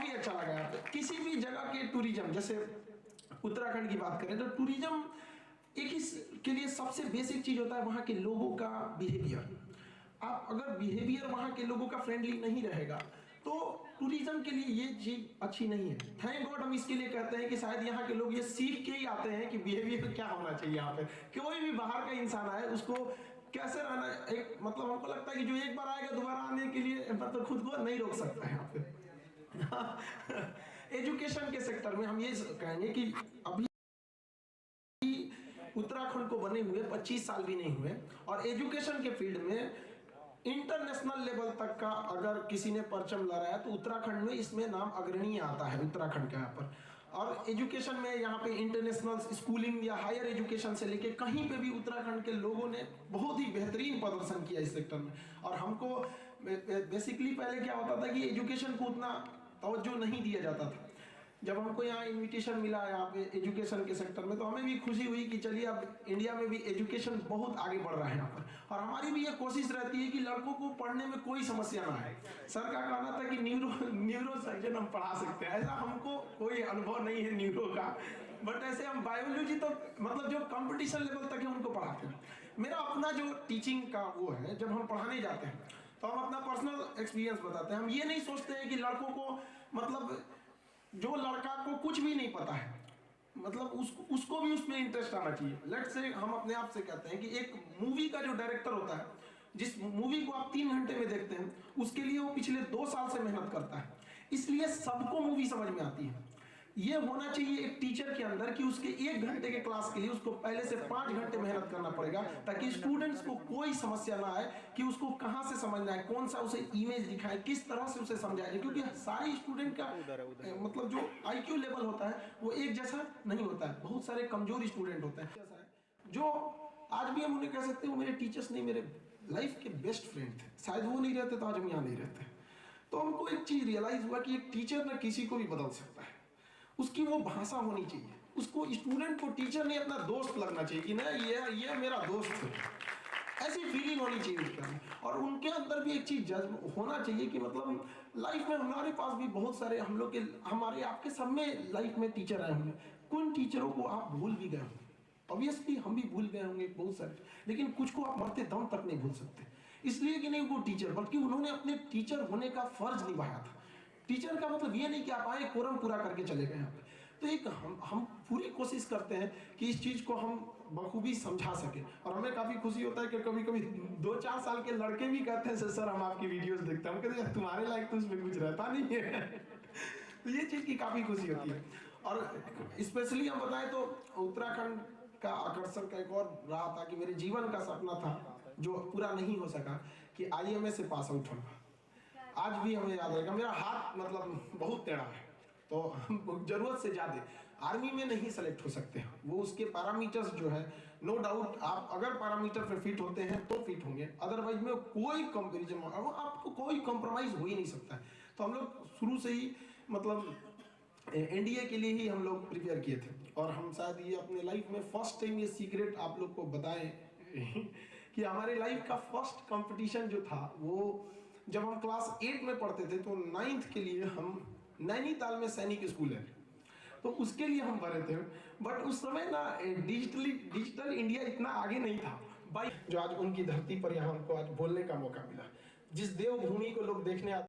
काफी अच्छा लगा यहाँ पे। किसी भी जगह के टूरिज्म, जैसे उत्तराखंड की बात करें तो टूरिज्म एक इसके लिए सबसे बेसिक चीज होता है वहां के लोगों का बिहेवियर। आप अगर बिहेवियर वहां के लोगों का फ्रेंडली नहीं रहेगा तो टूरिज्म के लिए ये चीज अच्छी नहीं है। थैंक गॉड हम इसके लिए कहते हैं कि शायद यहाँ के लोग ये सीख के ही आते हैं कि बिहेवियर क्या होना चाहिए। यहाँ पे कोई भी बाहर का इंसान आए उसको कैसे रहना, एक मतलब हमको लगता है कि जो एक बार आएगा दोबारा आने के लिए मतलब खुद को नहीं रोक सकता है यहाँ पे। एजुकेशन के सेक्टर में हम ये कहेंगे कि अभी उत्तराखंड को बने हुए 25 साल भी नहीं हुए और एजुकेशन के फील्ड में इंटरनेशनल लेवल तक का अगर किसी ने परचम लहराया तो उत्तराखंड में इसमें नाम अग्रणीय आता है उत्तराखंड के यहाँ पर। और एजुकेशन में यहाँ पे इंटरनेशनल स्कूलिंग या हायर एजुकेशन से लेके कहीं पे भी उत्तराखंड के लोगों ने बहुत ही बेहतरीन प्रदर्शन किया इस सेक्टर में। और हमको बेसिकली पहले क्या होता था कि एजुकेशन को उतना तवज्जो नहीं दिया जाता था। जब हमको यहाँ इन्विटेशन मिला यहाँ पे एजुकेशन के सेक्टर में तो हमें भी खुशी हुई कि चलिए अब इंडिया में भी एजुकेशन बहुत आगे बढ़ रहा है यहाँ पर। और हमारी भी ये कोशिश रहती है कि लड़कों को पढ़ने में कोई समस्या ना आए। सर का कहना था कि न्यूरो सर्जन हम पढ़ा सकते हैं, ऐसा हमको कोई अनुभव नहीं है न्यूरो का, बट ऐसे हम बायोलॉजी तो मतलब जो कंपटीशन लेवल तक है उनको पढ़ाते हैं। मेरा अपना जो टीचिंग का वो है, जब हम पढ़ाने जाते हैं तो हम अपना पर्सनल एक्सपीरियंस बताते हैं। हम ये नहीं सोचते हैं कि लड़कों को मतलब जो लड़का को कुछ भी नहीं पता है मतलब उसको भी उसमें इंटरेस्ट आना चाहिए। लेट्स से हम अपने आप से कहते हैं कि एक मूवी का जो डायरेक्टर होता है, जिस मूवी को आप 3 घंटे में देखते हैं उसके लिए वो पिछले 2 साल से मेहनत करता है, इसलिए सबको मूवी समझ में आती है। ये होना चाहिए एक टीचर के अंदर कि उसके 1 घंटे के क्लास के लिए उसको पहले से 5 घंटे मेहनत करना पड़ेगा ताकि स्टूडेंट्स को कोई समस्या ना आए कि उसको कहां से समझना है, कौन सा उसे इमेज दिखाए, किस तरह से उसे समझाए। क्योंकि सारे स्टूडेंट का मतलब जो IQ लेवल होता है वो एक जैसा नहीं होता है। बहुत सारे कमजोर स्टूडेंट होते हैं जो आज भी हम उन्हें कह सकते हैं वो मेरे टीचर्स नहीं, मेरे लाइफ के बेस्ट फ्रेंड थे। शायद वो नहीं रहते तो आज हम यहाँ नहीं रहते। तो हमको एक चीज रियलाइज हुआ कि एक टीचर ना किसी को भी बदल सकता है। उसकी वो भाषा होनी चाहिए, उसको स्टूडेंट को टीचर नहीं अपना दोस्त लगना चाहिए कि ना ये मेरा दोस्त है, ऐसी फीलिंग होनी चाहिए उसका। और उनके अंदर भी एक चीज जज्ब होना चाहिए कि मतलब लाइफ में हमारे पास भी बहुत सारे हम लोग के हमारे आपके सब में लाइफ में टीचर आए होंगे। कुछ टीचरों को आप भूल भी गए होंगे, ऑब्वियसली हम भी भूल गए होंगे बहुत सारे, लेकिन कुछ को आप मरते दम तक नहीं भूल सकते। इसलिए कि नहीं वो टीचर, बल्कि उन्होंने अपने टीचर होने का फर्ज निभाया था। टीचर का मतलब ये नहीं कि आप आए कोरम पूरा करके चले गए यहाँ पे। तो एक हम पूरी कोशिश करते हैं कि इस चीज को हम बखूबी समझा सके। और हमें काफी खुशी होता है कि कभी कभी 2-4 साल के लड़के भी कहते हैं सर हम आपकी वीडियोस देखते हैं। हम कहते हैं तुम्हारे लायक तो उसमें कुछ रहता नहीं है। तो ये चीज की काफी खुशी होती है। और स्पेशली हम बताएं तो उत्तराखंड का आकर्षण का एक और रहा था कि मेरे जीवन का सपना था जो पूरा नहीं हो सका कि IMA से पास आउट होना। आज भी हमें याद रहेगा। मेरा हाथ मतलब बहुत टेढ़ा है तो जरूरत से ज्यादा आर्मी में नहीं सेलेक्ट हो सकते। वो उसके पैरामीटर्स जो है नो डाउट आप अगर पैरामीटर पे फिट होते हैं तो फिट होंगे, अदरवाइज में कोई कंपेरिजन आपको कोई कॉम्प्रोमाइज हो ही नहीं सकता है। तो हम लोग शुरू से ही मतलब NDA के लिए ही हम लोग प्रिपेयर किए थे। और हम शायद ये अपने लाइफ में फर्स्ट टाइम ये सीक्रेट आप लोग को बताएं कि हमारे लाइफ का फर्स्ट कंपटीशन जो था वो जब हम क्लास 8 में पढ़ते थे तो 9th के लिए हम नैनीताल में सैनिक स्कूल है तो उसके लिए हम भरे थे। बट उस समय ना डिजिटल इंडिया इतना आगे नहीं था भाई, जो आज उनकी धरती पर यहाँ हमको आज बोलने का मौका मिला। जिस देवभूमि को लोग देखने आते